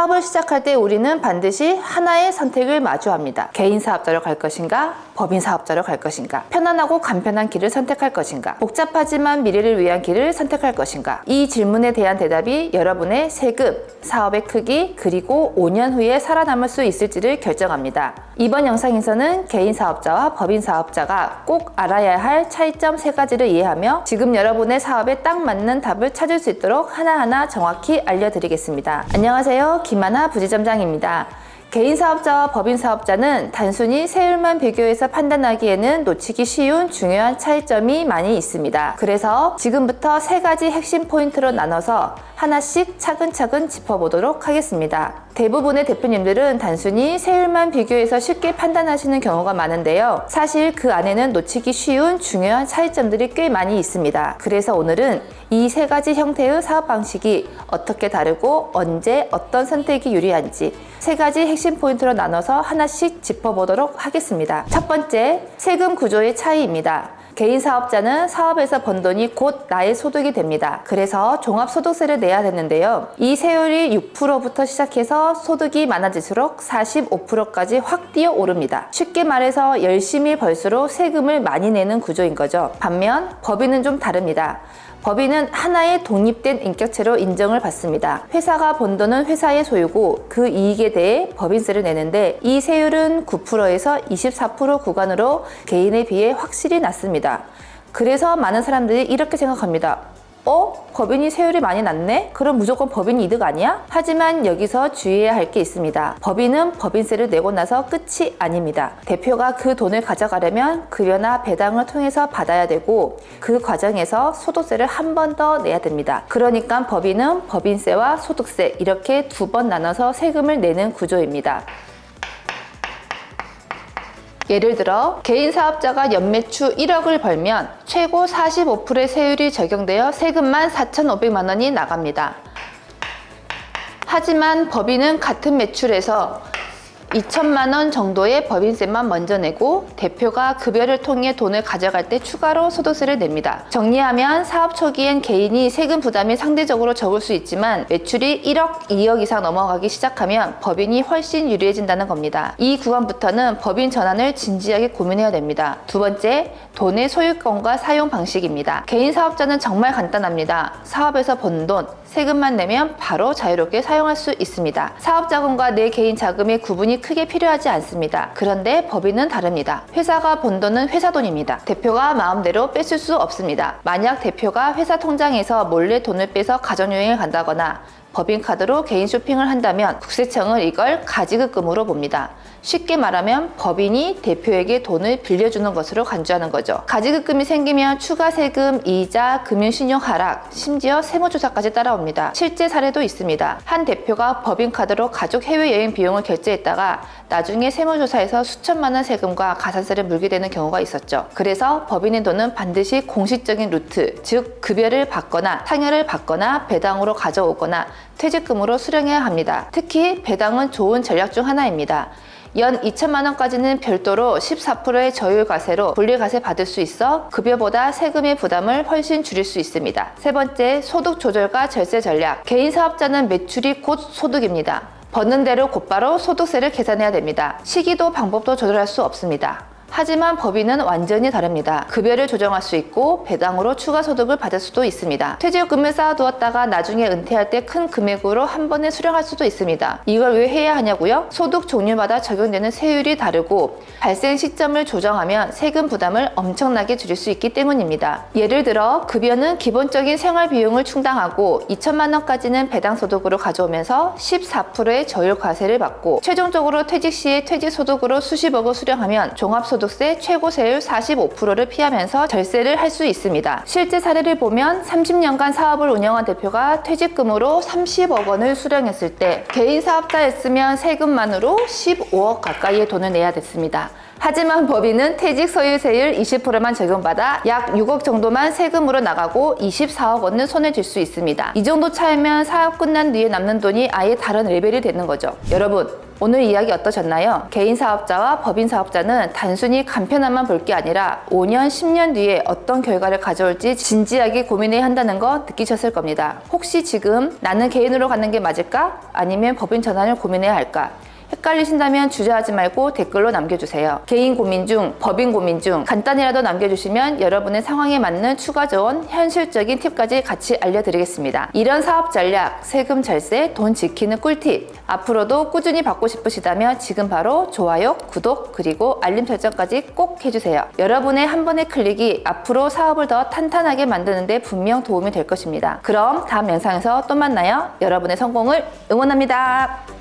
사업을 시작할 때 우리는 반드시 하나의 선택을 마주합니다. 개인 사업자로 갈 것인가? 법인 사업자로 갈 것인가? 편안하고 간편한 길을 선택할 것인가? 복잡하지만 미래를 위한 길을 선택할 것인가? 이 질문에 대한 대답이 여러분의 세금, 사업의 크기, 그리고 5년 후에 살아남을 수 있을지를 결정합니다. 이번 영상에서는 개인 사업자와 법인 사업자가 꼭 알아야 할 차이점 3가지를 이해하며 지금 여러분의 사업에 딱 맞는 답을 찾을 수 있도록 하나하나 정확히 알려드리겠습니다. 안녕하세요. 김하나 부지점장입니다. 개인 사업자와 법인 사업자는 단순히 세율만 비교해서 판단하기에는 놓치기 쉬운 중요한 차이점이 많이 있습니다. 그래서 지금부터 3가지 핵심 포인트로 나눠서 하나씩 차근차근 짚어보도록 하겠습니다. 대부분의 대표님들은 단순히 세율만 비교해서 쉽게 판단하시는 경우가 많은데요. 사실 그 안에는 놓치기 쉬운 중요한 차이점들이 꽤 많이 있습니다. 그래서 오늘은 이 3가지 형태의 사업 방식이 어떻게 다르고 언제 어떤 선택이 유리한지 3가지 핵심 포인트로 나눠서 하나씩 짚어보도록 하겠습니다. 첫 번째, 세금 구조의 차이입니다. 개인 사업자는 사업에서 번 돈이 곧 나의 소득이 됩니다. 그래서 종합소득세를 내야 되는데요. 이 세율이 6%부터 시작해서 소득이 많아질수록 45%까지 확 뛰어 오릅니다. 쉽게 말해서 열심히 벌수록 세금을 많이 내는 구조인 거죠. 반면 법인은 좀 다릅니다. 법인은 하나의 독립된 인격체로 인정을 받습니다. 회사가 번 돈은 회사의 소유고 그 이익에 대해 법인세를 내는데 이 세율은 9%에서 24% 구간으로 개인에 비해 확실히 낮습니다. 그래서 많은 사람들이 이렇게 생각합니다. 법인이 세율이 많이 낮네? 그럼 무조건 법인이 이득 아니야? 하지만 여기서 주의해야 할 게 있습니다. 법인은 법인세를 내고 나서 끝이 아닙니다. 대표가 그 돈을 가져가려면 급여나 배당을 통해서 받아야 되고 그 과정에서 소득세를 한 번 더 내야 됩니다. 그러니까 법인은 법인세와 소득세 이렇게 2번 나눠서 세금을 내는 구조입니다. 예를 들어 개인 사업자가 연매출 1억을 벌면 최고 45%의 세율이 적용되어 세금만 4,500만 원이 나갑니다. 하지만 법인은 같은 매출에서 2천만 원 정도의 법인세만 먼저 내고 대표가 급여를 통해 돈을 가져갈 때 추가로 소득세를 냅니다. 정리하면 사업 초기엔 개인이 세금 부담이 상대적으로 적을 수 있지만 매출이 1억, 2억 이상 넘어가기 시작하면 법인이 훨씬 유리해진다는 겁니다. 이 구간부터는 법인 전환을 진지하게 고민해야 됩니다. 두 번째, 돈의 소유권과 사용 방식입니다. 개인 사업자는 정말 간단합니다. 사업에서 번 돈, 세금만 내면 바로 자유롭게 사용할 수 있습니다. 사업 자금과 내 개인 자금의 구분이 크게 필요하지 않습니다. 그런데 법인은 다릅니다. 회사가 번 돈은 회사 돈입니다. 대표가 마음대로 뺏을 수 없습니다. 만약 대표가 회사 통장에서 몰래 돈을 빼서 가정여행을 간다거나 법인카드로 개인 쇼핑을 한다면 국세청은 이걸 가지급금으로 봅니다. 쉽게 말하면 법인이 대표에게 돈을 빌려주는 것으로 간주하는 거죠. 가지급금이 생기면 추가 세금, 이자, 금융신용 하락, 심지어 세무조사까지 따라옵니다. 실제 사례도 있습니다. 한 대표가 법인카드로 가족 해외여행 비용을 결제했다가 나중에 세무조사에서 수천만 원 세금과 가산세를 물게 되는 경우가 있었죠. 그래서 법인의 돈은 반드시 공식적인 루트, 즉 급여를 받거나 상여를 받거나 배당으로 가져오거나 퇴직금으로 수령해야 합니다. 특히 배당은 좋은 전략 중 하나입니다. 연 2천만 원까지는 별도로 14%의 저율과세로 분리과세 받을 수 있어 급여보다 세금의 부담을 훨씬 줄일 수 있습니다. 세 번째, 소득 조절과 절세 전략. 개인 사업자는 매출이 곧 소득입니다. 버는 대로 곧바로 소득세를 계산해야 됩니다. 시기도 방법도 조절할 수 없습니다. 하지만 법인은 완전히 다릅니다. 급여를 조정할 수 있고 배당으로 추가 소득을 받을 수도 있습니다. 퇴직금을 쌓아두었다가 나중에 은퇴할 때 큰 금액으로 한 번에 수령할 수도 있습니다. 이걸 왜 해야 하냐고요? 소득 종류마다 적용되는 세율이 다르고 발생 시점을 조정하면 세금 부담을 엄청나게 줄일 수 있기 때문입니다. 예를 들어 급여는 기본적인 생활 비용을 충당하고 2천만 원까지는 배당 소득으로 가져오면서 14%의 저율 과세를 받고 최종적으로 퇴직 시에 퇴직 소득으로 수십억을 수령하면 종합소득세 최고 세율 45%를 피하면서 절세를 할 수 있습니다. 실제 사례를 보면 30년간 사업을 운영한 대표가 퇴직금으로 30억 원을 수령했을 때 개인 사업자였으면 세금만으로 15억 가까이의 돈을 내야 됐습니다. 하지만 법인은 퇴직 소유세율 20%만 적용받아 약 6억 정도만 세금으로 나가고 24억 원은 손에 쥘 수 있습니다. 이 정도 차이면 사업 끝난 뒤에 남는 돈이 아예 다른 레벨이 되는 거죠. 여러분, 오늘 이야기 어떠셨나요? 개인 사업자와 법인 사업자는 단순히 간편함만 볼 게 아니라 5년, 10년 뒤에 어떤 결과를 가져올지 진지하게 고민해야 한다는 거 느끼셨을 겁니다. 혹시 지금 나는 개인으로 가는 게 맞을까? 아니면 법인 전환을 고민해야 할까? 헷갈리신다면 주저하지 말고 댓글로 남겨주세요. 개인 고민 중, 법인 고민 중 간단히라도 남겨주시면 여러분의 상황에 맞는 추가 조언, 현실적인 팁까지 같이 알려드리겠습니다. 이런 사업 전략, 세금 절세, 돈 지키는 꿀팁 앞으로도 꾸준히 받고 싶으시다면 지금 바로 좋아요, 구독, 그리고 알림 설정까지 꼭 해주세요. 여러분의 한 번의 클릭이 앞으로 사업을 더 탄탄하게 만드는 데 분명 도움이 될 것입니다. 그럼 다음 영상에서 또 만나요. 여러분의 성공을 응원합니다.